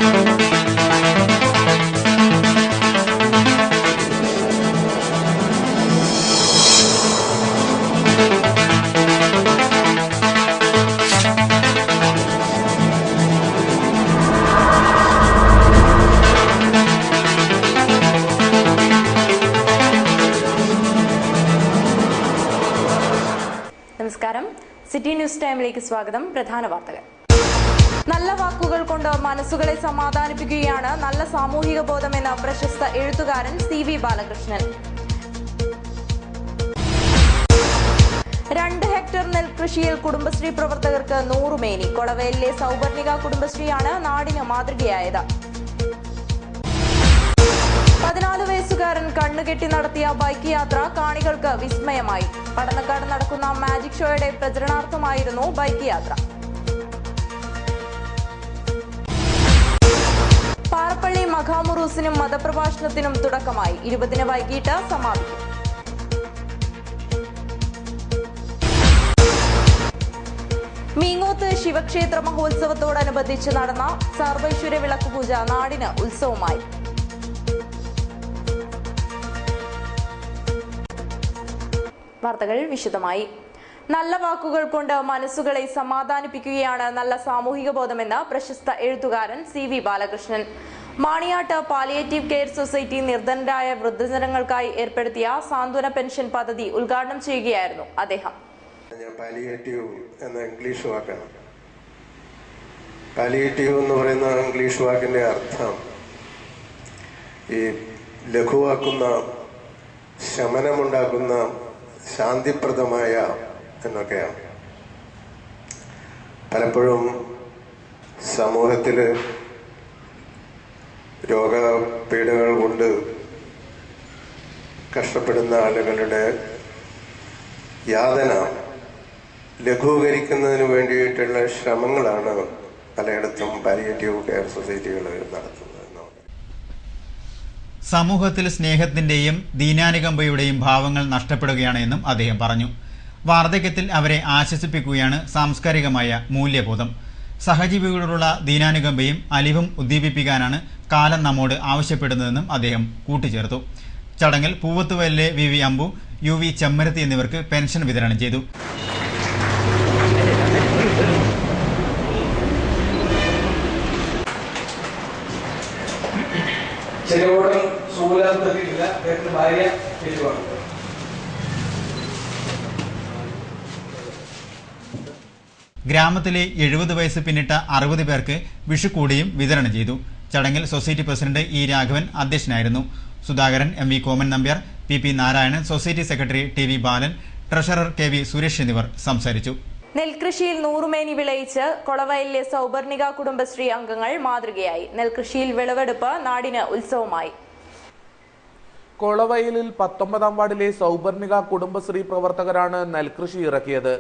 നമസ്കാരം, city news ടൈമിലേക്ക് സ്വാഗതം. പ്രധാന വാർത്തകൾ. നല്ല വാക്കുകൾ കൊണ്ട് മനസ്സുകളെ സമാധാനിപ്പിക്കുകയാണ് നല്ല സാമൂഹിക ബോധമെന്ന പ്രശസ്ത എഴുത്തുകാരൻ CV ബാലകൃഷ്ണൻ. 2 ഹെക്ടർ നെൽകൃഷിയിൽ കുടുംബശ്രീ പ്രവർത്തകർക്ക് 100 മേനി. കൊളവയിലെ സൗവർണിക കുടുംബശ്രീയാണ് നാടിന് മാതൃകയായത്. 14 വയസ്സുകാരൻ കണ്ണുകെട്ടി നടത്തിയ ബൈക്ക് യാത്ര കാണികൾക്ക് വിസ്മയമായി. പടന്നക്കാട് നടക്കുന്ന മാജിക് ഷോയുടെ പ്രചരണാർത്ഥമായിരുന്നു ബൈക്ക് യാത്ര. പാറപ്പള്ളി മഖാമുറൂസിനും മതപ്രഭാഷണത്തിനും തുടക്കമായി. 20-ന് വൈകിട്ട് സമാപിക്കും. മീങ്ങോത്ത് ശിവക്ഷേത്ര മഹോത്സവത്തോടനുബന്ധിച്ച് നടന്ന സർവൈശ്വര്യ വിളക്കുപൂജ നാടിന് ഉത്സവമായി. വാർത്തകൾ വിശദമായി. നല്ല വാക്കുകൾ കൊണ്ട് മനസ്സുകളെ സമാധാനിപ്പിക്കുകയാണ് നല്ല സാമൂഹിക ബോധമെന്ന് പ്രശസ്ത എഴുത്തുകാരൻ CV Balakrishnan. Maniyat palliative care society നിർധനരായ വൃദ്ധജനങ്ങൾക്കായി ഏർപ്പെടുത്തിയ സാന്ത്വന പെൻഷൻ പദ്ധതി ഉദ്ഘാടനം ചെയ്യുകയായിരുന്നു അദ്ദേഹം. പാലിയേറ്റീവ് എന്ന ഇംഗ്ലീഷ് വാക്കാണ്. പാലിയേറ്റീവ് എന്ന് പറയുന്ന ഇംഗ്ലീഷ് വാക്കിന്റെ അർത്ഥം ഈ ലഘുവാക്കുന്ന, ശമനമുണ്ടാക്കുന്ന, ശാന്തിപ്രദമായ എന്നൊക്കെയാണ്. പലപ്പോഴും സമൂഹത്തില് രോഗപീഠകൾ കൊണ്ട് കഷ്ടപ്പെടുന്ന ആളുകളുടെ യാതന ലഘൂകരിക്കുന്നതിന് വേണ്ടിയിട്ടുള്ള ശ്രമങ്ങളാണ് പലയിടത്തും പാലിയേറ്റീവ് കെയർ സൊസൈറ്റികൾ നടത്തുന്നത്. സമൂഹത്തിൽ സ്നേഹത്തിന്റെയും ദീനാനുകമ്പയുടെയും ഭാവങ്ങൾ നഷ്ടപ്പെടുകയാണ് എന്നും അദ്ദേഹം പറഞ്ഞു. വാർദ്ധക്യത്തിൽ അവരെ ആശ്വസിപ്പിക്കുകയാണ് സാംസ്കാരികമായ മൂല്യബോധം. സഹജീവികളോടുള്ള ദീനാനുകമ്പയും അലിവും ഉദ്ദീപിപ്പിക്കാനാണ് കാലം നമ്മോട് ആവശ്യപ്പെടുന്നതെന്നും അദ്ദേഹം കൂട്ടിച്ചേർത്തു. ചടങ്ങിൽ പൂവത്തുവയലിലെ VV അമ്പു, UV ചെമ്മരത്തി എന്നിവർക്ക് പെൻഷൻ വിതരണം ചെയ്തു. ഗ്രാമത്തിലെ 70 വയസ്സ് പിന്നിട്ട 60 പേർക്ക് വിഷുക്കൂടിയും വിതരണം ചെയ്തു. ചടങ്ങിൽ സൊസൈറ്റി പ്രസിഡന്റ് E രാഘവൻ അധ്യക്ഷനായിരുന്നു. Sudhakaran, MV Koman Nambiar, PP Narayanan, society secretary TV Balan, treasurer KV Suresh എന്നിവർ സംസാരിച്ചു. നെൽകൃഷിയിൽ 100 മേനി വിളയിച്ച് കൊളവയിലെ സൗവർണിക കുടുംബശ്രീ അംഗങ്ങൾ മാതൃകയായി. നെൽകൃഷിയിൽ വിളവെടുപ്പ് നാടിന് ഉത്സവമായി. കൊളവയലിൽ 19-ാം വാർഡിലെ സൗവർണിക കുടുംബശ്രീ പ്രവർത്തകരാണ് നെൽകൃഷി ഇറക്കിയത്.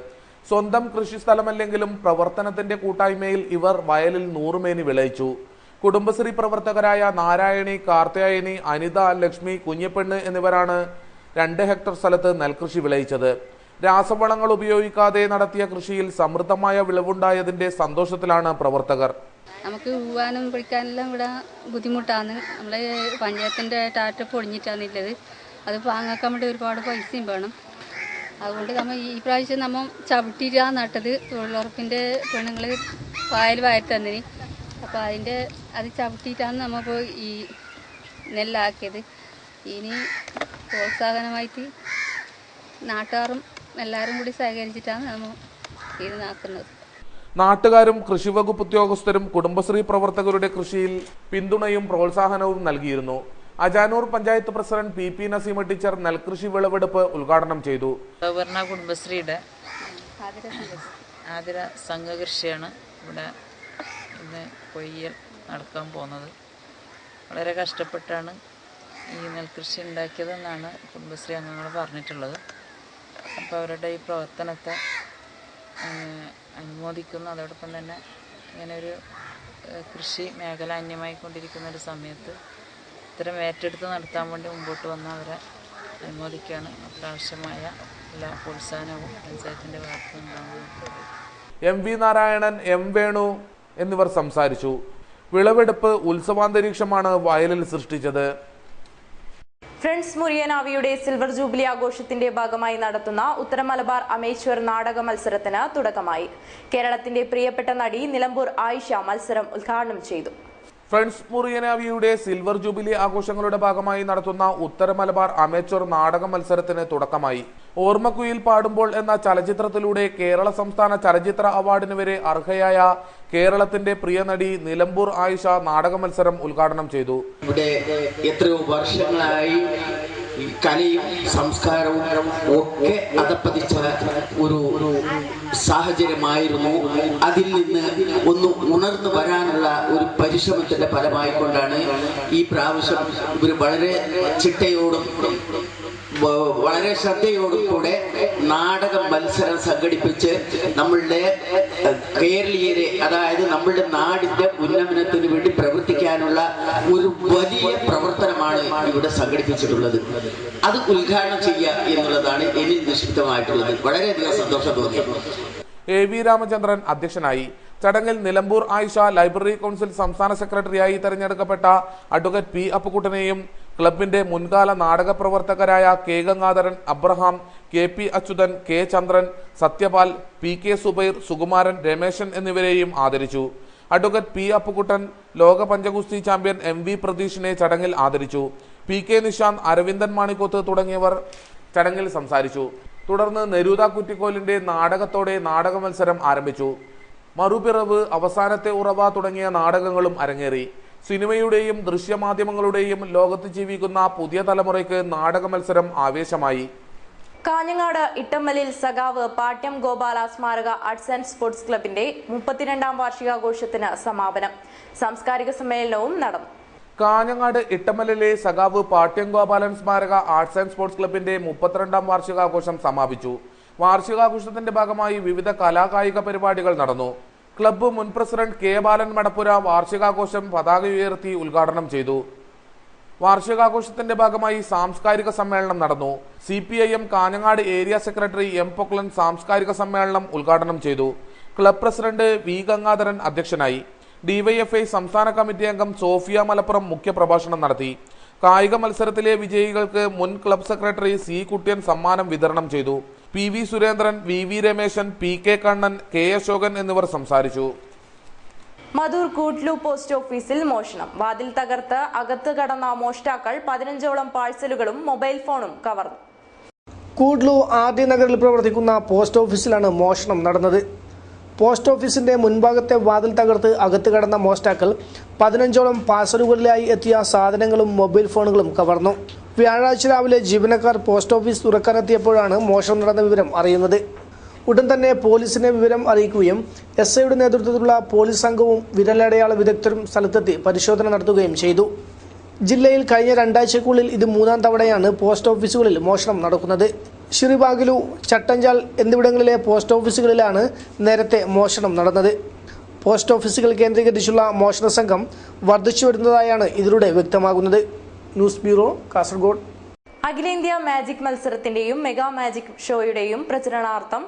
സ്വന്തം കൃഷിസ്ഥലമല്ലെങ്കിലും പ്രവർത്തനത്തിന്റെ കൂട്ടായ്മയിൽ ഇവർ വയലിൽ 100 മേനി വിളയിച്ചു. കുടുംബശ്രീ പ്രവർത്തകരായ നാരായണി, കാർത്തിയായനി, അനിത, ലക്ഷ്മി, കുഞ്ഞിപ്പെണ്ണ് എന്നിവരാണ് 2 ഹെക്ടർ സ്ഥലത്ത് നെൽകൃഷി വിളയിച്ചത്. രാസവളങ്ങൾ ഉപയോഗിക്കാതെ നടത്തിയ കൃഷിയിൽ സമൃദ്ധമായ വിളവുണ്ടായതിന്റെ സന്തോഷത്തിലാണ് പ്രവർത്തകർ. നമുക്ക് പോകാനും പിടിക്കാനെല്ലാം ഇവിടെ ബുദ്ധിമുട്ടാണ്. നമ്മളെ പഞ്ചായത്തിൻ്റെ ടാറ്റ പൊളിഞ്ഞിട്ടാണുള്ളത്. അത് വാങ്ങാക്കാൻ വേണ്ടി ഒരുപാട് പൈസയും വേണം. അതുകൊണ്ട് നമ്മൾ ഈ പ്രാവശ്യം നമ്മൾ ചവിട്ടിയിട്ടാണ് നട്ടത്. തൊഴിലുറപ്പിൻ്റെ പെണ്ണുങ്ങൾ വായൽ തന്നിന്. അപ്പോൾ അത് ചവിട്ടിയിട്ടാണ് നമ്മളിപ്പോൾ ഈ നെല്ലാക്കിയത്. ഇനി പ്രോത്സാഹനമായിട്ട് നാട്ടുകാരും എല്ലാവരും കൂടി സഹകരിച്ചിട്ടാണ് നമ്മൾ ഇത് നാക്കുന്നത്. നാട്ടുകാരും കൃഷിവകുപ്പ് ഉദ്യോഗസ്ഥരും കുടുംബശ്രീ പ്രവർത്തകരുടെ കൃഷിയിൽ പിന്തുണയും പ്രോത്സാഹനവും നൽകിയിരുന്നു. Ajanur panchayat president PP Naseema teacher നെൽകൃഷി വിളവെടുപ്പ് ഉദ്ഘാടനം ചെയ്തു. സൗവർണ കുടുംബശ്രീയുടെ ആതിര സംഘകൃഷിയാണ് ഇവിടെ ഇന്ന് കൊയ്യൽ നടക്കാൻ പോകുന്നത്. വളരെ കഷ്ടപ്പെട്ടാണ് ഈ നെൽകൃഷി ഉണ്ടാക്കിയതെന്നാണ് കുടുംബശ്രീ അംഗങ്ങൾ പറഞ്ഞിട്ടുള്ളത്. അപ്പോൾ അവരുടെ ഈ പ്രവർത്തനത്തെ അനുമോദിക്കുന്നു. അതോടൊപ്പം തന്നെ ഇങ്ങനൊരു കൃഷി മേഖല അന്യമായിക്കൊണ്ടിരിക്കുന്ന ഒരു സമയത്ത് ഇത്തരം ഏറ്റെടുത്ത് നടത്താൻ വേണ്ടി മുമ്പോട്ട് വന്ന അവരെ അനുമോദിക്കുകയാണ്. അത്യാവശ്യമായ എല്ലാ പ്രോത്സാഹനവും പഞ്ചായത്തിൻ്റെ ഭാഗത്തുനിന്നുണ്ടാകുന്നത്. MV നാരായണൻ, M വേണു എന്നിവർ സംസാരിച്ചു. വിളവെടുപ്പ് ഉത്സവാന്തരീക്ഷമാണ് വയലിൽ സൃഷ്ടിച്ചത്. ഫ്രണ്ട്സ് മുറിയനാവിയുടെ സിൽവർ ജൂബിലി ആഘോഷത്തിന്റെ ഭാഗമായി നടത്തുന്ന ഉത്തര മലബാർ അമേച്വർ നാടക മത്സരത്തിന് തുടക്കമായി. കേരളത്തിന്റെ പ്രിയപ്പെട്ട നടി നിലമ്പൂർ ആയിഷ മത്സരം ഉദ്ഘാടനം ചെയ്തു. ഫ്രണ്ട്സ് മുറിയനാവിയുടെ സിൽവർ ജൂബിലി ആഘോഷങ്ങളുടെ ഭാഗമായി നടത്തുന്ന ഉത്തര മലബാർ അമേച്വർ നാടക മത്സരത്തിന് തുടക്കമായി. ഓർമ്മക്കുയിൽ പാടുമ്പോൾ എന്ന ചലച്ചിത്രത്തിലൂടെ കേരള സംസ്ഥാന ചലച്ചിത്ര അവാർഡിന് വരെ അർഹയായ കേരളത്തിന്റെ പ്രിയ നടി നിലമ്പൂർ ആയിഷ നാടക മത്സരം ഉദ്ഘാടനം ചെയ്തു. ഇവിടെ എത്രയോ വർഷങ്ങളായി കലയും സംസ്കാരവും ഒക്കെ അതപ്പതിച്ച ഒരു സാഹചര്യമായിരുന്നു. അതിൽ നിന്ന് ഒന്ന് ഉണർന്നു വരാനുള്ള ഒരു പരിശ്രമത്തിന്റെ ഫലമായിക്കൊണ്ടാണ് ഈ പ്രാവശ്യം ഇവർ വളരെ ചിട്ടയോടും വളരെ ശ്രദ്ധയോടും കൂടെ നാടക മത്സരം സംഘടിപ്പിച്ച് നമ്മളുടെ കേരളീയരെ, അതായത് നമ്മളുടെ നാടിന്റെ ഉന്നമനത്തിന് വേണ്ടി പ്രവർത്തിക്കാനുള്ള ഒരു വലിയ പ്രവർത്തനമാണ് ഇവിടെ സംഘടിപ്പിച്ചിട്ടുള്ളത്. അത് ഉദ്ഘാടനം ചെയ്യുക എന്നുള്ളതാണ് എന്നിൽ നിക്ഷിപ്തമായിട്ടുള്ളത്. വളരെയധികം സന്തോഷം തോന്നി. A.V. രാമചന്ദ്രൻ അധ്യക്ഷനായി. ചടങ്ങിൽ നിലമ്പൂർ ആയിഷ ലൈബ്രറി കൗൺസിൽ സംസ്ഥാന സെക്രട്ടറിയായി തെരഞ്ഞെടുക്കപ്പെട്ട അഡ്വക്കേറ്റ് പി അപ്പുക്കുട്ടനെയും ക്ലബിന്റെ മുൻകാല നാടക പ്രവർത്തകരായ K Gangadharan, Abraham, K P Achuthan, K Chandran, Sathyapal, P K Zubair, Sukumaran, Rameshan എന്നിവരെയും ആദരിച്ചു. അഡ്വക്കേറ്റ് പി അപ്പുക്കുട്ടൻ ലോക പഞ്ചഗുസ്തി ചാമ്പ്യൻ MV പ്രതീഷിനെ ചടങ്ങിൽ ആദരിച്ചു. പി കെ നിശാന്ത്, അരവിന്ദൻ മാണിക്കോത്ത് തുടങ്ങിയവർ ചടങ്ങിൽ സംസാരിച്ചു. തുടർന്ന് നെരൂദ കുറ്റിക്കോലിന്റെ നാടകത്തോടെ നാടക മത്സരം ആരംഭിച്ചു. മറുപിറവ്, അവസാനത്തെ ഉറവ തുടങ്ങിയ നാടകങ്ങളും അരങ്ങേറി. സിനിമയുടെയും ദൃശ്യമാധ്യമങ്ങളുടെയും ലോകത്ത് ജീവിക്കുന്ന പുതിയ തലമുറയ്ക്ക് നാടക മത്സരം ആവേശമായി. കാഞ്ഞങ്ങാട് ഇട്ടമ്മലിൽ സഖാവ് പാട്യം ഗോപാല സ്മാരക ആർട്സ് ആൻഡ് സ്പോർട്സ് ക്ലബിന്റെ 32ാം വാർഷികാഘോഷത്തിന് സമാപനം. സാംസ്കാരിക സമ്മേളനവും നടന്നു. കാഞ്ഞങ്ങാട് ഇട്ടമ്മലിലെ സഖാവ് പാട്യം ഗോപാലൻ സ്മാരക ആർട്സ് ആൻഡ് സ്പോർട്സ് ക്ലബിന്റെ 32ാം വാർഷികാഘോഷം സമാപിച്ചു. വാർഷികാഘോഷത്തിന്റെ ഭാഗമായി വിവിധ കലാകായിക പരിപാടികൾ നടന്നു. ക്ലബ്ബ് മുൻ പ്രസിഡന്റ് കെ ബാലൻ മടപ്പുര വാർഷികാഘോഷം പതാക ഉയർത്തി ഉദ്ഘാടനം ചെയ്തു. വാർഷികാഘോഷത്തിന്റെ ഭാഗമായി സാംസ്കാരിക സമ്മേളനം നടന്നു. CPIM Kanhangad area secretary M. Poklan സാംസ്കാരിക സമ്മേളനം ഉദ്ഘാടനം ചെയ്തു. Club president V. ഗംഗാധരൻ അധ്യക്ഷനായി. DYFI സംസ്ഥാന കമ്മിറ്റി അംഗം സോഫിയ മലപ്പുറം മുഖ്യപ്രഭാഷണം നടത്തി. കായിക മത്സരത്തിലെ വിജയികൾക്ക് മുൻ ക്ലബ് സെക്രട്ടറി C. കുര്യൻ സമ്മാനം വിതരണം ചെയ്തു. PV Surendran, VV Rameshan, PK Kannan, K. Ashokan എന്നിവർ സംസാരിച്ചു. മധൂർ കൂട്ലു പോസ്റ്റ് ഓഫീസിൽ മോഷണം. വാതിൽ തകർത്ത് അകത്ത് കടന്ന മോഷ്ടാക്കൾ 15ഓളം പാഴ്സലുകളും മൊബൈൽ ഫോണും കവർന്നു. കൂട്ലു RD നഗറിൽ പ്രവർത്തിക്കുന്ന പോസ്റ്റ് ഓഫീസിലാണ് മോഷണം നടന്നത്. പോസ്റ്റ് ഓഫീസിന്റെ മുൻഭാഗത്തെ വാതിൽ തകർത്ത് അകത്ത് കടന്ന മോഷ്ടാക്കൾ 15ഓളം പാഴ്സലുകളിലായി എത്തിയ സാധനങ്ങളും മൊബൈൽ ഫോണുകളും കവർന്നു. വ്യാഴാഴ്ച രാവിലെ ജീവനക്കാർ പോസ്റ്റ് ഓഫീസ് തുറക്കാനെത്തിയപ്പോഴാണ് മോഷണം നടന്ന വിവരം അറിയുന്നത്. ഉടൻ തന്നെ പോലീസിനെ വിവരം അറിയിക്കുകയും SIയുടെ നേതൃത്വത്തിലുള്ള പോലീസ് സംഘവും വിരലടയാള വിദഗ്ധരും സ്ഥലത്തെത്തി പരിശോധന നടത്തുകയും ചെയ്തു. ജില്ലയിൽ കഴിഞ്ഞ 2 ആഴ്ചയ്ക്കുള്ളിൽ ഇത് 3ാം തവണയാണ് പോസ്റ്റ് ഓഫീസുകളിൽ മോഷണം നടക്കുന്നത്. ശിറിബാഗിലു, ചട്ടഞ്ചാൽ എന്നിവിടങ്ങളിലെ പോസ്റ്റ് ഓഫീസുകളിലാണ് നേരത്തെ മോഷണം നടന്നത്. പോസ്റ്റ് ഓഫീസുകൾ കേന്ദ്രീകരിച്ചുള്ള മോഷണ സംഘം വർദ്ധിച്ചു വരുന്നതായാണ് ഇതിലൂടെ വ്യക്തമാകുന്നത്. News bureau, Kasaragod. അഖിലേന്ത്യാ മാജിക് മത്സരത്തിന്റെയും മെഗാ മാജിക് ഷോയുടെയും പ്രചരണാർത്ഥം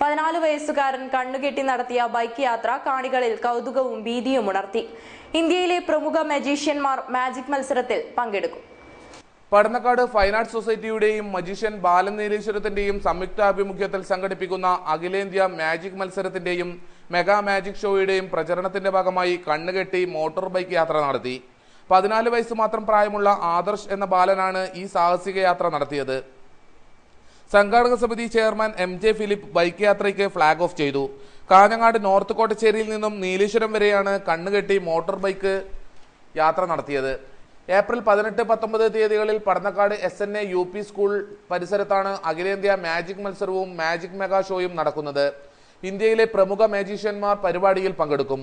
14 വയസ്സുകാരൻ കണ്ണുകെട്ടി നടത്തിയ ബൈക്ക് യാത്ര കാണികളിൽ കൗതുകവും ഭീതിയും ഉണർത്തി. ഇന്ത്യയിലെ പ്രമുഖ മജീഷ്യന്മാർ മാജിക് മത്സരത്തിൽ പങ്കെടുക്കും. പടന്നക്കാട് ഫൈൻ ആർട്സ് സൊസൈറ്റിയുടെയും മജീഷ്യൻ ബാലൻ നീലേശ്വരത്തിന്റെയും സംയുക്താഭിമുഖ്യത്തിൽ സംഘടിപ്പിക്കുന്ന അഖിലേന്ത്യാ മാജിക് മത്സരത്തിന്റെയും മെഗാ മാജിക് ഷോയുടെയും പ്രചരണത്തിന്റെ ഭാഗമായി കണ്ണുകെട്ടി മോട്ടോർ ബൈക്ക് യാത്ര നടത്തി. 14 വയസ്സ് മാത്രം പ്രായമുള്ള ആദർശ് എന്ന ബാലനാണ് ഈ സാഹസിക യാത്ര നടത്തിയത്. സംഘാടക സമിതി ചെയർമാൻ MJ ഫിലിപ്പ് ബൈക്ക് യാത്രയ്ക്ക് ഫ്ളാഗ് ഓഫ് ചെയ്തു. കാഞ്ഞങ്ങാട് നോർത്ത് കോട്ടച്ചേരിയിൽ നിന്നും നീലേശ്വരം വരെയാണ് കണ്ണുകെട്ടി മോട്ടോർ ബൈക്ക് യാത്ര നടത്തിയത്. ഏപ്രിൽ 18, 19 തീയതികളിൽ പടന്നക്കാട് SNA UP സ്കൂൾ പരിസരത്താണ് അഖിലേന്ത്യാ മാജിക് മത്സരവും മാജിക് മെഗാ ഷോയും നടക്കുന്നത്. ഇന്ത്യയിലെ പ്രമുഖ മാജീഷ്യന്മാർ പരിപാടിയിൽ പങ്കെടുക്കും.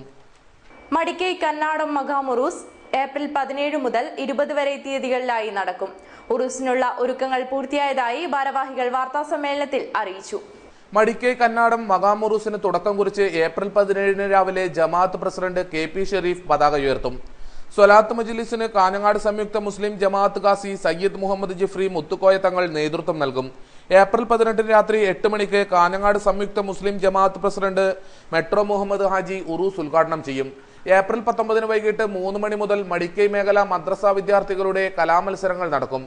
മടിക്കൈ കന്നാടം മഹാമുറൂസ് ഏപ്രിൽ 17 മുതൽ 20 വരെ തീയതികളിലായി നടക്കും. ഉറൂസിനുള്ള ഒരുക്കങ്ങൾ പൂർത്തിയായതായി ഭാരവാഹികൾ വാർത്താസമ്മേളനത്തിൽ അറിയിച്ചു. മടിക്കൈ കന്നാടം മഹാമുറൂസിന് തുടക്കം കുറിച്ച് ഏപ്രിൽ 17 രാവിലെ ജമാഅത്ത് പ്രസിഡന്റ് KP ഷെരീഫ് പതാക ഉയർത്തും. സ്വലാത്ത് മജ്ലിസിന് കാഞ്ഞങ്ങാട് സംയുക്ത മുസ്ലിം ജമാഅത്ത് ഖാസി സയ്യിദ് മുഹമ്മദ് ജിഫ്രി മുത്തുക്കോയ തങ്ങൾ നേതൃത്വം നൽകും. ഏപ്രിൽ 18 രാത്രി 8 മണിക്ക് കാഞ്ഞങ്ങാട് സംയുക്ത മുസ്ലിം ജമാഅത്ത് പ്രസിഡന്റ് മെട്രോ മുഹമ്മദ് ഹാജി ഉറൂസ് ഉദ്ഘാടനം ചെയ്യും. ഏപ്രിൽ 19 വൈകിട്ട് 3 മണി മുതൽ മടിക്കൈ മേഖല മദ്രസ വിദ്യാർത്ഥികളുടെ കലാമത്സരങ്ങൾ നടക്കും.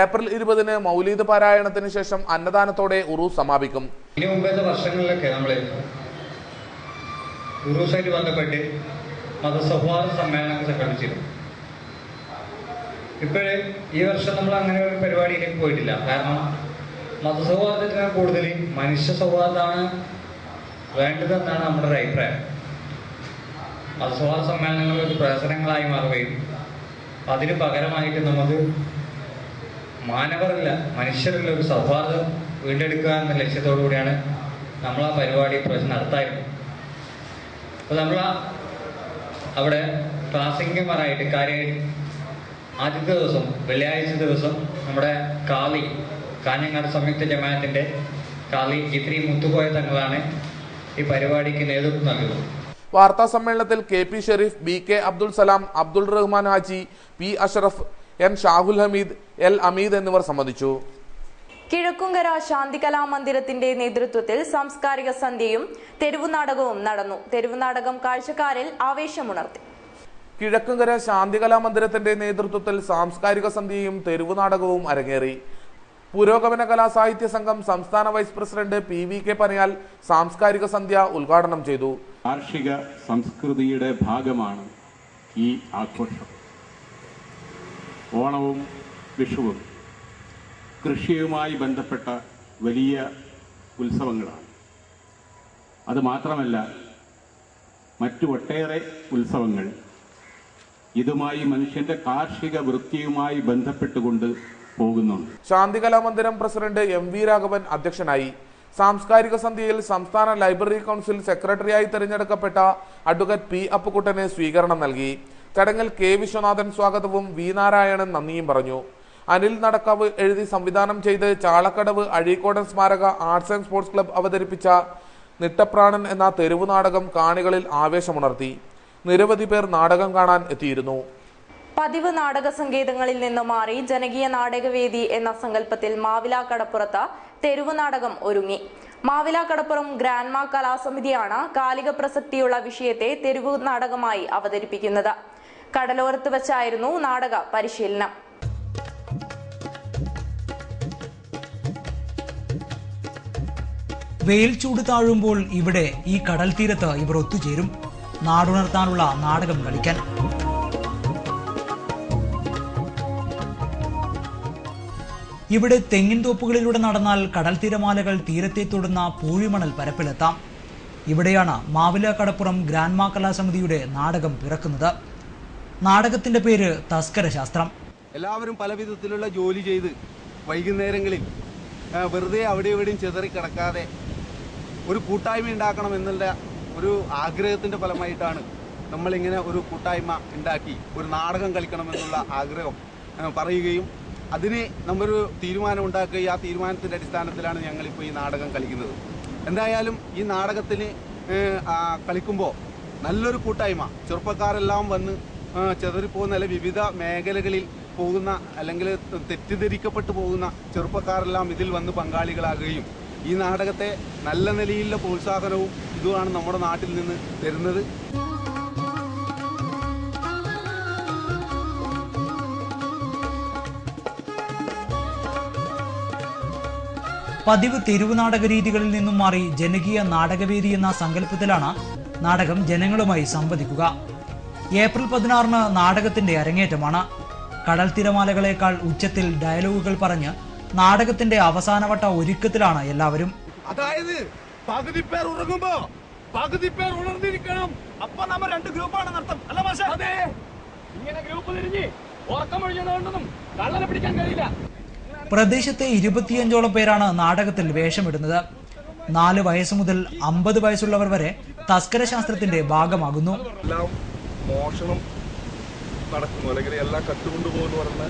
ഏപ്രിൽ 20 മൗലീദ് പാരായണത്തിന് ശേഷം അന്നദാനത്തോടെ ഉറൂസ് സമാപിക്കും. ഇനി മുമ്പത്തെ വർഷങ്ങളിലൊക്കെ നമ്മൾ ഉറൂസായിട്ട് ബന്ധപ്പെട്ട് മതസൗഹാർദ്ദ സമ്മേളനങ്ങൾ സംഘടിപ്പിച്ചിരുന്നു. ഇപ്പോഴേ ഈ വർഷം നമ്മൾ അങ്ങനെ ഒരു പരിപാടിയിലേക്ക് പോയിട്ടില്ല. കാരണം മതസൗഹാർദ്ദത്തിന് കൂടുതൽ മനുഷ്യ സൗഹാർദ്ദമാണ് വേണ്ടതെന്നാണ് നമ്മുടെ ഒരു അഭിപ്രായം. മതസൗഹാർദ്ദ സമ്മേളനങ്ങൾ ഒരു പ്രഹസനങ്ങളായി മാറുകയും അതിന് പകരമായിട്ട് നമുക്ക് മാനവരല്ല മനുഷ്യരുള്ള ഒരു സൗഹാർദ്ദം വീണ്ടെടുക്കുക എന്ന ലക്ഷ്യത്തോടു കൂടിയാണ് നമ്മൾ ആ പരിപാടി പ്രവേശനം നടത്താറുള്ളത്. അപ്പോൾ നമ്മൾ അവിടെ പ്രാസംഗികമാരായിട്ട് കാര്യമായിട്ട് ആദ്യത്തെ ദിവസം വെള്ളിയാഴ്ച ദിവസം നമ്മുടെ കാഞ്ഞങ്ങാട് സംയുക്ത ജമാഅത്തിന്റെ കാളി ജിത്രി മുത്തുകോയ തങ്ങളാണ് ഈ പരിപാടിക്ക് നേതൃത്വം നൽകുന്നത്. വാർത്താ സമ്മേളനത്തിൽ KP Sharif, BK Abdul Salam, Abdul Rahman Haji, P Ashraf, N Shahul Hameed, L Hameed എന്നിവർ സംബന്ധിച്ചു. കിഴക്കുംകര ശാന്തികലാ മന്ദിരത്തിന്റെ നേതൃത്വത്തിൽ സാംസ്കാരിക സന്ധ്യയും തെരുവു നാടകവും നടന്നു. തെരുവു നാടകം കാഴ്ചക്കാരിൽ ആവേശമുണർത്തി. കിഴക്കുംകര ശാന്തികലാ മന്ദിരത്തിന്റെ നേതൃത്വത്തിൽ സാംസ്കാരിക സന്ധ്യയും തെരുവു നാടകവും അരങ്ങേറി. പുരോഗമന കലാസാഹിത്യ സംഘം സംസ്ഥാന വൈസ് പ്രസിഡന്റ് PVK പനയാൽ സാംസ്കാരിക സന്ധ്യ ഉദ്ഘാടനം ചെയ്തു. കാർഷിക സംസ്കൃതിയുടെ ഭാഗമാണ് ഈ ആഘോഷം. ഓണവും വിഷുവും കൃഷിയുമായി ബന്ധപ്പെട്ട വലിയ ഉത്സവങ്ങളാണ്. അതുമാത്രമല്ല, മറ്റു ഒട്ടേറെ ഉത്സവങ്ങൾ ഇതുമായി മനുഷ്യന്റെ കാർഷിക വൃത്തിയുമായി ബന്ധപ്പെട്ടുകൊണ്ട് പോകുന്നുണ്ട്. ശാന്തികലാ മന്ദിരം പ്രസിഡന്റ് MV രാഘവൻ അധ്യക്ഷനായി. സാംസ്കാരിക സന്ധ്യയിൽ സംസ്ഥാന ലൈബ്രറി കൗൺസിൽ സെക്രട്ടറിയായി തെരഞ്ഞെടുക്കപ്പെട്ട അഡ്വക്കേറ്റ് P അപ്പുക്കുട്ടന് സ്വീകരണം നൽകി. ചടങ്ങിൽ K വിശ്വനാഥൻ സ്വാഗതവും V നാരായണൻ നന്ദിയും പറഞ്ഞു. അനിൽ നടക്കാവ് എഴുതി സംവിധാനം ചെയ്ത് ചാളക്കടവ് അഴീക്കോടൻ സ്മാരക ആർട്സ് ആൻഡ് സ്പോർട്സ് ക്ലബ് അവതരിപ്പിച്ച നിട്ടപ്രാണൻ എന്ന തെരുവു നാടകം കാണികളിൽ ആവേശമുണർത്തി. നിരവധി പേർ നാടകം കാണാൻ എത്തിയിരുന്നു. പതിവ് നാടക സങ്കേതങ്ങളിൽ നിന്ന് മാറി ജനകീയ നാടകവേദി എന്ന സങ്കല്പത്തിൽ മാവിലാക്കടപ്പുറത്ത് തെരുവു നാടകം ഒരുങ്ങി. മാവിലാക്കടപ്പുറം ഗ്രാൻഡ്മാ കലാസമിതിയാണ് കാലിക പ്രസക്തിയുള്ള വിഷയത്തെ തെരുവു നാടകമായി അവതരിപ്പിക്കുന്നത്. കടലോരത്ത് വെച്ചായിരുന്നു നാടക പരിശീലനം. വെയിൽ ചൂട് താഴുമ്പോൾ ഇവിടെ ഈ കടൽ തീരത്ത് ഇവർ ഒത്തുചേരും നാടുണർത്താനുള്ള നാടകം കളിക്കാൻ. ഇവിടെ തെങ്ങിൻ തോപ്പുകളിലൂടെ നടന്നാൽ കടൽ തിരമാലകൾ തീരത്തെ തൊടുന്ന പൂഴിമണൽ പരപ്പിലെത്താം. ഇവിടെയാണ് മാവിലാക്കടപ്പുറം ഗ്രാൻഡ്മാ കലാസമിതിയുടെ നാടകം പിറക്കുന്നത്. നാടകത്തിന്റെ പേര് തസ്കര ശാസ്ത്രം. എല്ലാവരും പല വിധത്തിലുള്ള ജോലി ചെയ്ത് വൈകുന്നേരങ്ങളിൽ വെറുതെ അവിടെ എവിടെയും ചിതറി കിടക്കാതെ ഒരു കൂട്ടായ്മ ഉണ്ടാക്കണം എന്നുള്ള ഒരു ആഗ്രഹത്തിൻ്റെ ഫലമായിട്ടാണ് നമ്മളിങ്ങനെ ഒരു കൂട്ടായ്മ ഉണ്ടാക്കി ഒരു നാടകം കളിക്കണമെന്നുള്ള ആഗ്രഹം പറയുകയും അതിന് നമ്മളൊരു തീരുമാനം ഉണ്ടാക്കുകയും ആ തീരുമാനത്തിൻ്റെ അടിസ്ഥാനത്തിലാണ് ഞങ്ങളിപ്പോൾ ഈ നാടകം കളിക്കുന്നത്. എന്തായാലും ഈ നാടകത്തിന് കളിക്കുമ്പോൾ നല്ലൊരു കൂട്ടായ്മ, ചെറുപ്പക്കാരെല്ലാം വന്ന് ചെതറിപ്പോകുന്ന അല്ലെങ്കിൽ വിവിധ മേഖലകളിൽ പോകുന്ന അല്ലെങ്കിൽ തെറ്റിദ്ധരിക്കപ്പെട്ടു പോകുന്ന ചെറുപ്പക്കാരെല്ലാം ഇതിൽ വന്ന് പങ്കാളികളാകുകയും ഈ നാടകത്തെ നല്ല നിലയിലുള്ള പ്രോത്സാഹനവും ഇതുമാണ് നമ്മുടെ നാട്ടിൽ നിന്ന് തരുന്നത്. പതിവ് തെരുവു നാടക രീതികളിൽ നിന്നും മാറി ജനകീയ നാടകവേദി എന്ന സങ്കല്പത്തിലാണ് നാടകം ജനങ്ങളുമായി സംവദിക്കുക. ഏപ്രിൽ 16 നാടകത്തിന്റെ അരങ്ങേറ്റമാണ്. കടൽ തിരമാലകളെക്കാൾ ഉച്ചത്തിൽ ഡയലോഗുകൾ പറഞ്ഞ് നാടകത്തിന്റെ അവസാനവട്ട ഒരുക്കത്തിലാണ് എല്ലാവരും. അതായത് പകുതി പേർ ഉറങ്ങുമ്പോ പകുതി പേർ ഉണർന്നിരിക്കണം. അപ്പൊ നമ്മൾ 2 ഗ്രൂപ്പാണ് നടത്തും. അല്ല മാഷേ? അതെ. ഇങ്ങനെ ഗ്രൂപ്പ് തിരിഞ്ഞ് ഉറക്കമൊഴിഞ്ഞതുകൊണ്ടൊന്നും കള്ളനെ പിടിക്കാൻ കഴിയില്ല. പ്രദേശത്തെ 25ഓളം പേരാണ് നാടകത്തിൽ വേഷമിടുന്നത്. 4 വയസ്സ് മുതൽ 50 വയസ്സുള്ളവർ വരെ തസ്കര ശാസ്ത്രത്തിന്റെ ഭാഗമാകുന്നു. മോഷണം നടക്കുന്നു അല്ലെങ്കിൽ എല്ലാം കട്ടുകൊണ്ടുപോകുന്നു പറഞ്ഞ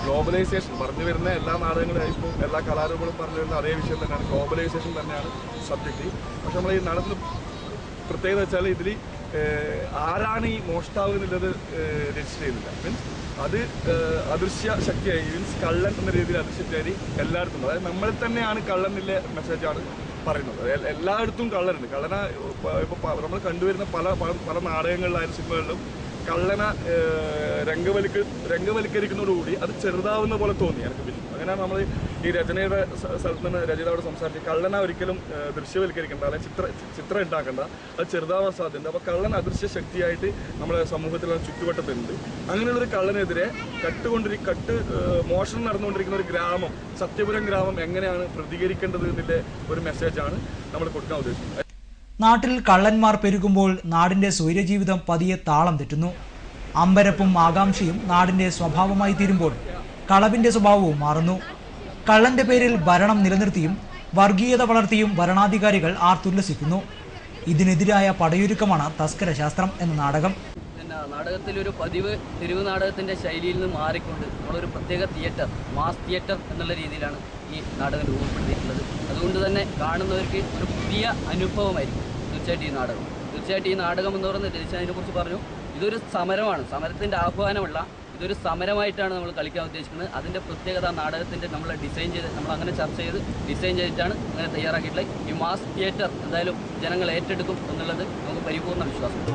ഗ്ലോബലൈസേഷൻ പറഞ്ഞു വരുന്ന എല്ലാ നാടകങ്ങളും ഇപ്പോൾ എല്ലാ കലാരൂപങ്ങളും പറഞ്ഞു വരുന്ന അതേ വിഷയം തന്നെയാണ്. ഗ്ലോബലൈസേഷൻ തന്നെയാണ് സബ്ജക്റ്റ്. പക്ഷെ നമ്മൾ ഈ നാടകത്തിൽ പ്രത്യേകത വെച്ചാൽ ഇതിൽ ആരാണ് ഈ മോഷ്ടാവ് എന്നുള്ളത് രജിസ്റ്റർ ചെയ്യുന്നില്ല. മീൻസ് അത് അദൃശ്യ ശക്തിയായി, മീൻസ് കള്ളൻ എന്ന രീതിയിൽ അദൃശ്യ ശക്തിയായി എല്ലായിടത്തും. അതായത് നമ്മളിൽ തന്നെയാണ് കള്ളൻ എന്നുള്ള മെസ്സേജാണ് പറയുന്നത്. എല്ലായിടത്തും കള്ളനുണ്ട്. കള്ളന ഇപ്പോൾ നമ്മൾ കണ്ടുവരുന്ന പല നാടകങ്ങളിലായാലും സിനിമകളിലും കള്ളന രംഗവൽക്കരിക്കുന്നതോടുകൂടി അത് ചെറുതാവുന്ന പോലെ തോന്നി എനിക്ക് പിന്നെ. അങ്ങനെയാണ് നമ്മൾ ഈ രചനയുടെ സ്ഥലത്ത് നിന്ന് രചയിതാവോട് സംസാരിച്ച് കള്ളന ഒരിക്കലും ദൃശ്യവൽക്കരിക്കേണ്ട അല്ലെങ്കിൽ ചിത്രം ഉണ്ടാക്കേണ്ട, അത് ചെറുതാവാൻ സാധ്യതയുണ്ട്. അപ്പോൾ കള്ളൻ അദൃശ്യ ശക്തിയായിട്ട് നമ്മുടെ സമൂഹത്തിലുള്ള ചുറ്റുവട്ടത്തുണ്ട്. അങ്ങനെയുള്ളൊരു കള്ളനെതിരെ മോഷണം നടന്നുകൊണ്ടിരിക്കുന്ന ഒരു ഗ്രാമം, സത്യപുരം ഗ്രാമം എങ്ങനെയാണ് പ്രതികരിക്കേണ്ടത് എന്നുള്ള ഒരു മെസ്സേജാണ് നമ്മൾ കൊടുക്കാൻ ഉദ്ദേശിക്കുന്നത്. നാട്ടിൽ കള്ളന്മാർ പെരുകുമ്പോൾ നാടിന്റെ സ്വൈരജീവിതം പതിയെ താളം തെറ്റുന്നു. അമ്പരപ്പും ആകാംക്ഷയും നാടിന്റെ സ്വഭാവമായി തീരുമ്പോൾ കളവിന്റെ സ്വഭാവവും മാറുന്നു. കള്ളന്റെ പേരിൽ ഭരണം നിലനിർത്തിയും വർഗീയത വളർത്തിയും ഭരണാധികാരികൾ ആർത്തുല്ലസിക്കുന്നു. ഇതിനെതിരായ പടയൊരുക്കമാണ് തസ്കര ശാസ്ത്രം എന്ന നാടകം. നാടകത്തിലൊരു പതിവ് തെരുവ് നാടകത്തിൻ്റെ ശൈലിയിൽ നിന്ന് മാറിക്കൊണ്ട് നമ്മളൊരു പ്രത്യേക തിയേറ്റർ, മാസ് തിയേറ്റർ എന്നുള്ള രീതിയിലാണ് ഈ നാടകം രൂപപ്പെടുത്തിയിട്ടുള്ളത്. അതുകൊണ്ട് തന്നെ കാണുന്നവർക്ക് ഒരു പുതിയ അനുഭവമായിരിക്കും തീർച്ചയായിട്ടും ഈ നാടകം. തീർച്ചയായിട്ടും ഈ നാടകം എന്ന് പറയുന്നത് അതിനെക്കുറിച്ച് പറഞ്ഞു, ഇതൊരു സമരമാണ്, സമരത്തിൻ്റെ ആഹ്വാനമല്ല, ഇതൊരു സമരമായിട്ടാണ് നമ്മൾ കളിക്കാൻ ഉദ്ദേശിക്കുന്നത്. അതിൻ്റെ പ്രത്യേകത നാടകത്തിൻ്റെ നമ്മൾ ഡിസൈൻ ചെയ്ത്, നമ്മൾ അങ്ങനെ ചർച്ച ചെയ്ത് ഡിസൈൻ ചെയ്തിട്ടാണ് അങ്ങനെ തയ്യാറാക്കിയിട്ടുള്ളത്. ഈ മാസ് തിയേറ്റർ എന്തായാലും ജനങ്ങൾ ഏറ്റെടുക്കും എന്നുള്ളത് നമുക്ക് പരിപൂർണ്ണ വിശ്വാസമുണ്ട്.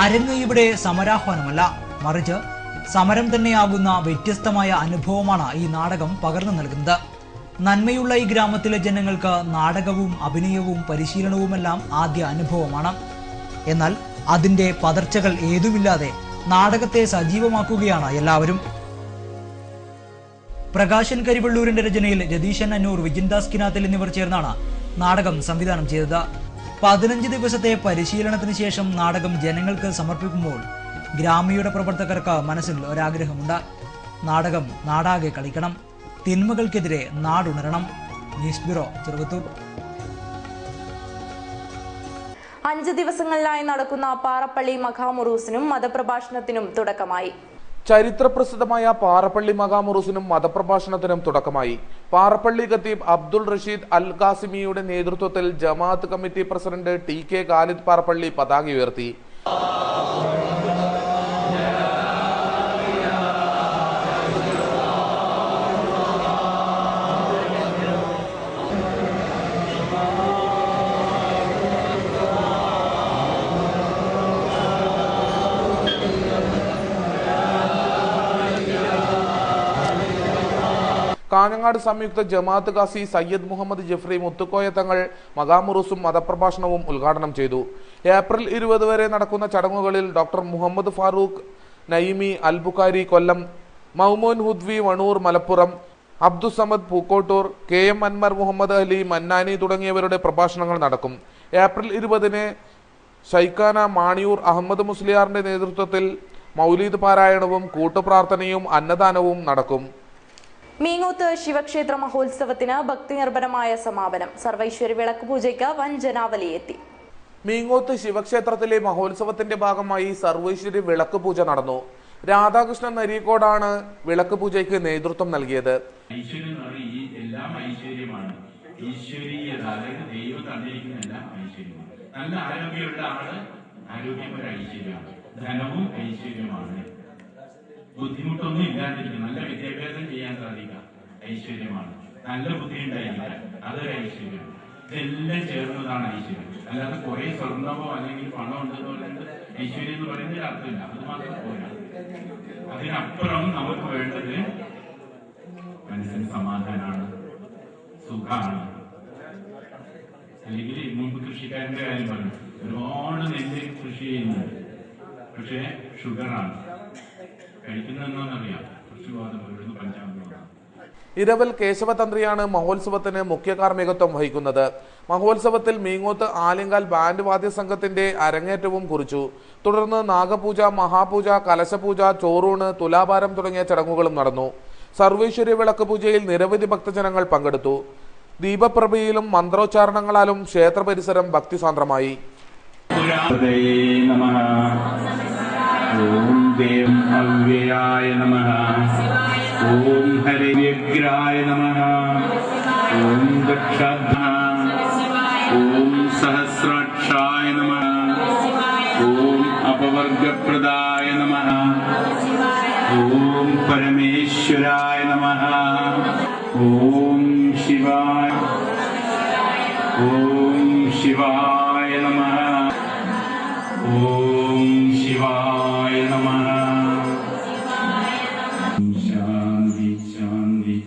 അരങ്ങ് ഇവിടെ സമരാഹ്വാനമല്ല, മറിച്ച് സമരം തന്നെയാകുന്ന വ്യത്യസ്തമായ അനുഭവമാണ് ഈ നാടകം പകർന്നു നൽകുന്നത്. നന്മയുള്ള ഈ ഗ്രാമത്തിലെ ജനങ്ങൾക്ക് നാടകവും അഭിനയവും പരിശീലനവുമെല്ലാം ആദ്യ അനുഭവമാണ്. എന്നാൽ അതിന്റെ പതർച്ചകൾ ഏതുമില്ലാതെ നാടകത്തെ സജീവമാക്കുകയാണ് എല്ലാവരും. പ്രകാശൻ കരിവള്ളൂരിന്റെ രചനയിൽ രതീശൻ അന്നൂർ, വിജിൻദാസ് കിനാത്തിൽ എന്നിവർ ചേർന്നാണ് നാടകം സംവിധാനം ചെയ്തത്. 15 ദിവസത്തെ പരിശീലനത്തിന് ശേഷം നാടകം ജനങ്ങൾക്ക് സമർപ്പിക്കുമ്പോൾ ഗ്രാമീണ പ്രവർത്തകർക്ക് മനസ്സിൽ ഒരാഗ്രഹമുണ്ട്. നാടകം നാടാകെ കളിക്കണം, തിന്മകൾക്കെതിരെ നാടുണരണം. News bureau, Cheruvathur. 5 ദിവസങ്ങളിലായി നടക്കുന്ന പാറപ്പള്ളി മഖാമുറൂസിനും മതപ്രഭാഷണത്തിനും തുടക്കമായി. ചരിത്രപ്രസിദ്ധമായ പാറപ്പള്ളി മഖാമുറൂസിനും മതപ്രഭാഷണത്തിനും തുടക്കമായി. പാറപ്പള്ളി ഖത്തീബ് അബ്ദുൾ റഷീദ് അൽ ഖാസിമിയുടെ നേതൃത്വത്തിൽ ജമാഅത്ത് committee president TK Khalid Parappally പതാക ഉയർത്തി. കാഞ്ഞങ്ങാട് സംയുക്ത ജമാഅത്ത് ഖാസി സയ്യദ് മുഹമ്മദ് ജഫ്രി മുത്തുക്കോയ തങ്ങൾ മഖാമുറൂസും മതപ്രഭാഷണവും ഉദ്ഘാടനം ചെയ്തു. ഏപ്രിൽ 20 വരെ നടക്കുന്ന ചടങ്ങുകളിൽ ഡോക്ടർ മുഹമ്മദ് ഫാറൂഖ് നയിമി അൽ ബുഖാരി കൊല്ലം, മൗമൂൻ ഹുദ്വി വണൂർ മലപ്പുറം, അബ്ദുസമദ് പൂക്കോട്ടൂർ, KM അൻവർ, മുഹമ്മദ് അലി മന്നാനി തുടങ്ങിയവരുടെ പ്രഭാഷണങ്ങൾ നടക്കും. ഏപ്രിൽ 20-ന് ഷൈഖാന മാണിയൂർ അഹമ്മദ് മുസ്ലിയാറിന്റെ നേതൃത്വത്തിൽ മൗലീദ് പാരായണവും കൂട്ടുപ്രാർത്ഥനയും അന്നദാനവും നടക്കും. മീങ്ങോത്ത് ശിവക്ഷേത്ര മഹോത്സവത്തിന് ഭക്തിനിർഭരമായ സമാപനം. സർവൈശ്വര്യ വിളക്ക് പൂജയ്ക്ക് വൻ ജനാവലി എത്തി. മീങ്ങോത്ത് ശിവക്ഷേത്രത്തിലെ മഹോത്സവത്തിന്റെ ഭാഗമായി സർവൈശ്വര്യ വിളക്ക് പൂജ നടന്നു. രാധാകൃഷ്ണൻ നരീക്കോടാണ് വിളക്ക് പൂജയ്ക്ക് നേതൃത്വം നൽകിയത്. ഐശ്വര്യം എന്ന് പറഞ്ഞാൽ ഈ എല്ലാം ഐശ്വര്യമാണ്. ഈശ്വരീയത, അതായത് ദൈവം തന്നിരിക്കുന്ന എല്ലാം ഐശ്വര്യമാണ്. നല്ല ആരോഗ്യമുള്ള ആള് ആരോഗ്യം ഒരു ഐശ്വര്യമാണ്. ധനവും ഐശ്വര്യമാണ്. ബുദ്ധിമുട്ടൊന്നും ഇല്ലാതിരിക്കും. നല്ല വിദ്യാഭ്യാസം ചെയ്യാൻ സാധിക്കുക ഐശ്വര്യമാണ്. നല്ല ബുദ്ധി ഉണ്ടായിരിക്കുക അതൊരു ഐശ്വര്യമാണ്. ഇതെല്ലാം ചേർന്നതാണ് ഐശ്വര്യം. അല്ലാതെ കുറെ സ്വർണ്ണമോ അല്ലെങ്കിൽ പണം ഉണ്ടെന്ന് പറയുന്നത് ഐശ്വര്യം എന്ന് പറയുന്നതിൽ അർത്ഥമില്ല. അത് മാത്രം പോരാ. അതിനപ്പുറം നമുക്ക് വേണ്ടത് മനസ്സിന് സമാധാനമാണ്, സുഖമാണ്. അല്ലെങ്കിൽ മുമ്പ് കൃഷിക്കാരന്റെ കാര്യം പറഞ്ഞു, ഒരുപാട് നെല്ല് കൃഷി ചെയ്യുന്നുണ്ട്, പക്ഷേ ഷുഗറാണ് കഴിക്കുന്നതെന്നറിയാം. ഇരവൽ കേശവതന്ത്രിയാണ് മഹോത്സവത്തിന് മുഖ്യ കാർമ്മികത്വം വഹിക്കുന്നത്. മഹോത്സവത്തിൽ മീങ്ങോത്ത് ആലിങ്കാൽ ബാൻഡ് വാദ്യ സംഘത്തിന്റെ അരങ്ങേറ്റവും കുറിച്ചു. തുടർന്ന് നാഗപൂജ, മഹാപൂജ, കലശപൂജ, ചോറൂണ്, തുലാഭാരം തുടങ്ങിയ ചടങ്ങുകളും നടന്നു. സർവൈശ്വര്യ വിളക്ക് പൂജയിൽ നിരവധി ഭക്തജനങ്ങൾ പങ്കെടുത്തു. ദീപപ്രഭയിലും മന്ത്രോച്ചാരണങ്ങളാലും ക്ഷേത്ര പരിസരം ഭക്തിസാന്ദ്രമായി. ഓം ദേവം അവ്യയായ നമഃ. ഓം ഹരിവ്യഗ്രായ നമഃ. ഓം ദക്ഷാധ്യായ. ഓം സഹസ്രാക്ഷായ നമഃ. ഓം അപവർഗപ്രദായ നമഃ. ഓം പരമേശ്വരായ നമഃ. ഓം ശിവായ നമഃ. ഓം ശിവായ നമഃ. ശാന്തി ശാന്തി.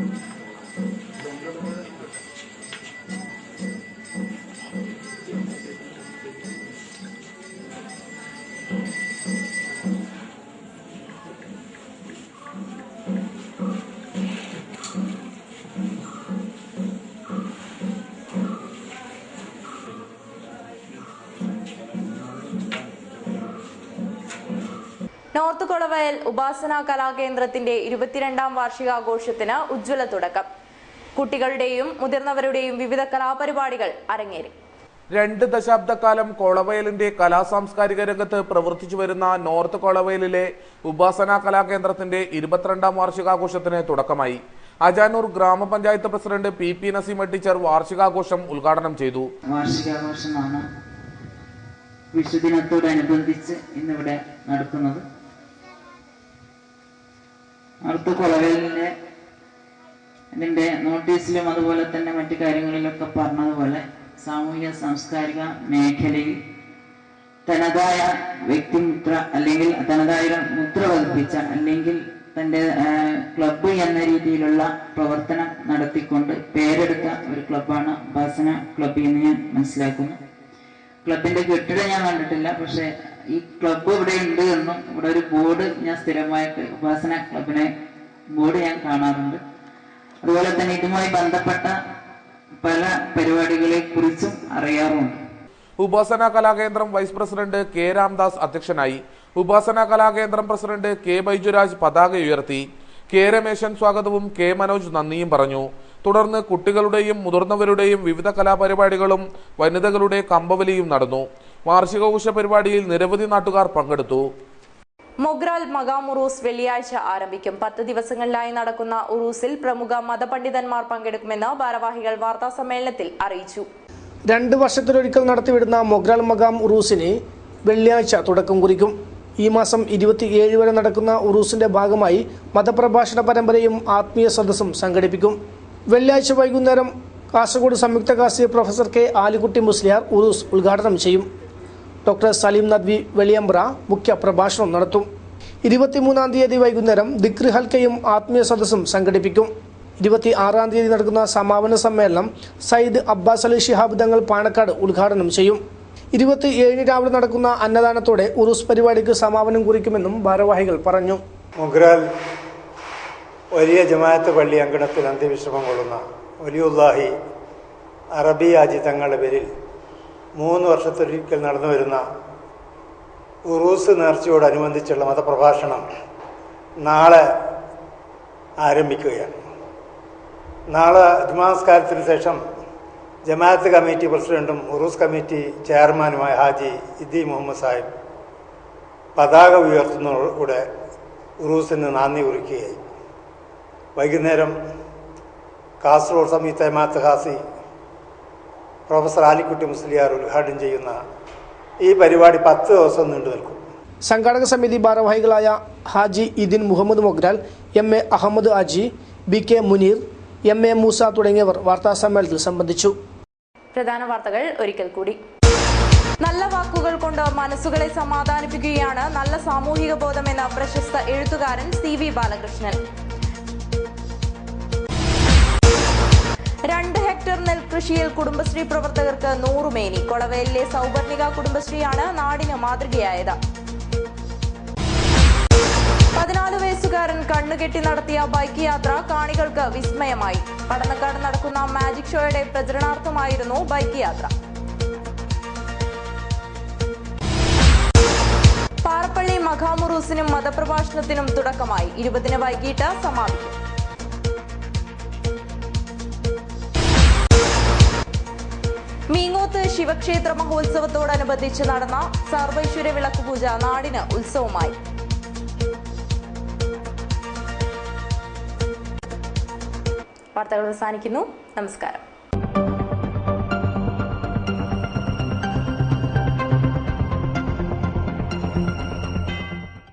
നോർത്ത് കൊളവയൽ ഉപാസന കലാകേന്ദ്രത്തിന്റെ 22ാം വാർഷികാഘോഷത്തിന് ഉജ്ജ്വല തുടക്കം. കുട്ടികളുടെയും മുതിർന്നവരുടെയും വിവിധ കലാപരിപാടികൾ അരങ്ങേറി. 2 ദശാബ്ദക്കാലം കൊളവയലിന്റെ കലാസാംസ്കാരിക രംഗത്ത് പ്രവർത്തിച്ചു വരുന്ന നോർത്ത് കൊളവയലിലെ ഉപാസന കലാകേന്ദ്രത്തിന്റെ 22ാം വാർഷികാഘോഷത്തിന് തുടക്കമായി. അജാനൂർ ഗ്രാമപഞ്ചായത്ത് പ്രസിഡന്റ് PP നസീമ ടീച്ചർ വാർഷികാഘോഷം ഉദ്ഘാടനം ചെയ്തു. വാർഷികാഘോഷമാണ് വിഷുദിനത്തോടനുബന്ധിച്ച് ഇന്നിവിടെ നടക്കുന്നത്. നോർത്ത് കൊളവയലിന്റെ ഇതിന്റെ നോട്ടീസിലും അതുപോലെ തന്നെ മറ്റു കാര്യങ്ങളിലൊക്കെ പറഞ്ഞതുപോലെ സാമൂഹിക സാംസ്കാരിക മേഖലയിൽ തനതായ വ്യക്തിമുദ്ര അല്ലെങ്കിൽ തനതായ മുദ്ര പതിപ്പിച്ച അല്ലെങ്കിൽ തൻ്റെ ക്ലബ്ബ് എന്ന രീതിയിലുള്ള പ്രവർത്തനം നടത്തിക്കൊണ്ട് പേരെടുത്ത ഒരു ക്ലബ്ബാണ് ഉപാസന ക്ലബ്ബ് എന്ന് ഞാൻ മനസ്സിലാക്കുന്നു. ക്ലബിന്റെ കെട്ടിടം ഞാൻ കണ്ടിട്ടില്ല, പക്ഷെ ഈ ക്ലബ്ബ് ഇവിടെ ഉണ്ട് എന്നും ഇവിടെ ഒരു ബോർഡ് ഞാൻ സ്ഥിരമായിട്ട് ഉപാസന ക്ലബിനെ ബോർഡ് ഞാൻ കാണാറുണ്ട്. അതുപോലെ തന്നെ ഇതുമായി ബന്ധപ്പെട്ട പല പരിപാടികളെ കുറിച്ചും അറിയാറുമുണ്ട്. ഉപാസന കലാകേന്ദ്രം വൈസ് പ്രസിഡന്റ് കെ രാംദാസ് അധ്യക്ഷനായി. ഉപാസന കലാകേന്ദ്രം പ്രസിഡന്റ് കെ ബൈജുരാജ് പതാക ഉയർത്തി. കെ രമേശൻ സ്വാഗതവും കെ മനോജ് നന്ദിയും പറഞ്ഞു. തുടർന്ന് കുട്ടികളുടെയും മുതിർന്നവരുടെയും വിവിധ കലാപരിപാടികളും വനിതകളുടെ കമ്പവലിയും നടന്നു. വാർഷികാഘോഷ പരിപാടിയിൽ നിരവധി നാട്ടുകാർ പങ്കെടുത്തു. മൊഗ്രാൽ മകാം ഉറൂസ് വെള്ളിയാഴ്ച ആരംഭിക്കും. 10 ദിവസങ്ങളിലായി നടക്കുന്ന ഉറൂസിൽ പ്രമുഖ മതപണ്ഡിതന്മാർ പങ്കെടുക്കുമെന്ന് ഭാരവാഹികൾ വാർത്താ സമ്മേളനത്തിൽ അറിയിച്ചു. 2 വർഷത്തിലൊരിക്കൽ നടത്തിവിടുന്ന മൊഗ്രാൽ മകാം ഉറൂസിന് വെള്ളിയാഴ്ച തുടക്കം കുറിക്കും. ഈ മാസം 27 വരെ നടക്കുന്ന ഉറൂസിന്റെ ഭാഗമായി മതപ്രഭാഷണ പരമ്പരയും ആത്മീയ സദസ്സും സംഘടിപ്പിക്കും. വെള്ളിയാഴ്ച വൈകുന്നേരം കാസർഗോഡ് സംയുക്ത കാസി പ്രൊഫസർ കെ ആലിക്കുട്ടി മുസ്ലിയാർ ഉറൂസ് ഉദ്ഘാടനം ചെയ്യും. ഡോക്ടർ സലീം നദ്വി വെളിയമ്പ്ര മുഖ്യ പ്രഭാഷണം നടത്തും. 23-ാം തീയതി വൈകുന്നേരം ദിക്ർ ഹൽക്കയും ആത്മീയ സദസ്സും സംഘടിപ്പിക്കും. 26-ാം തീയതി നടക്കുന്ന സമാപന സമ്മേളനം സയ്യിദ് അബ്ബാസ് അലി ശിഹാബ് തങ്ങൾ പാണക്കാട് ഉദ്ഘാടനം ചെയ്യും. 27 രാവിലെ നടക്കുന്ന അന്നദാനത്തോടെ ഉറൂസ് പരിപാടിക്ക് സമാപനം കുറിക്കുമെന്നും ഭാരവാഹികൾ പറഞ്ഞു. മൊഗ്രാൽ വലിയ ജമാഅത്ത് പള്ളി അങ്കണത്തിൽ അന്ത്യവിശ്രമം കൊള്ളുന്ന വലിയുല്ലാഹി അറബി ഹാജി തങ്ങളുടെ പേരിൽ 3 വർഷത്തൊരിക്കൽ നടന്നു വരുന്ന ഉറൂസ് നേർച്ചയോടനുബന്ധിച്ചുള്ള മതപ്രഭാഷണം നാളെ ആരംഭിക്കുകയാണ്. നാളെ ജുമാസ്കാരത്തിന് ശേഷം ജമാഅത്ത് കമ്മിറ്റി പ്രസിഡന്റും ഉറൂസ് കമ്മിറ്റി ചെയർമാനുമായ ഹാജി ഇദി മുഹമ്മദ് സാഹിബ് പതാക ഉയർത്തുന്നതോടെ ഉറൂസിന് നാന്ദി കുറിക്കുകയായി. വൈകുന്നേരം കാസർഗോഡ് സംയുക്ത ജമാഅത്ത് ഖാസി പ്രൊഫസർ ആലിക്കുട്ടി മുസ്ലിയാർ ഉദ്ഘാടനം ചെയ്യുന്ന ഈ പരിപാടി 10 ദിവസം നീണ്ടു നിൽക്കും. സംഘാടക സമിതി ഭാരവാഹികളായ Haji ഇദിൻ Muhammad Mogral, MA Ahmed ആജി, BK Muneer, MA Musa തുടങ്ങിയവർ വാർത്താസമ്മേളനത്തിൽ സംബന്ധിച്ചു. പ്രധാന വാർത്തകൾ ഒരിക്കൽ കൂടി. നല്ല വാക്കുകൾ കൊണ്ട് മനസ്സുകളെ സമാധാനിപ്പിക്കുകയാണ് നല്ല സാമൂഹിക ബോധമെന്ന പ്രശസ്ത എഴുത്തുകാരൻ CV ബാലകൃഷ്ണൻ. 2 ഹെക്ടർ നെൽകൃഷിയിൽ കുടുംബശ്രീ പ്രവർത്തകർക്ക് 100 മേനി. കൊളവയലിലെ സൗപർണിക കുടുംബശ്രീയാണ് നാടിന് മാതൃകയായത്. 14 വയസ്സുകാരൻ കണ്ണുകെട്ടി നടത്തിയ ബൈക്ക് യാത്ര കാണികൾക്ക് വിസ്മയമായി. പടന്നക്കാട് നടക്കുന്ന മാജിക് ഷോയുടെ പ്രചരണാർത്ഥമായിരുന്നു ബൈക്ക് യാത്ര. പാറപ്പള്ളി മഖാം ഉറൂസിനും മതപ്രഭാഷണത്തിനും തുടക്കമായി. 20-ന് വൈകിട്ട് സമാപിക്കും. മീങ്ങോത്ത് ശിവക്ഷേത്ര മഹോത്സവത്തോടനുബന്ധിച്ച് നടന്ന സർവൈശ്വര്യ വിളക്കുപൂജ നാടിന് ഉത്സവമായി. വാർത്തകൾ അവസാനിക്കുന്നു. നമസ്കാരം.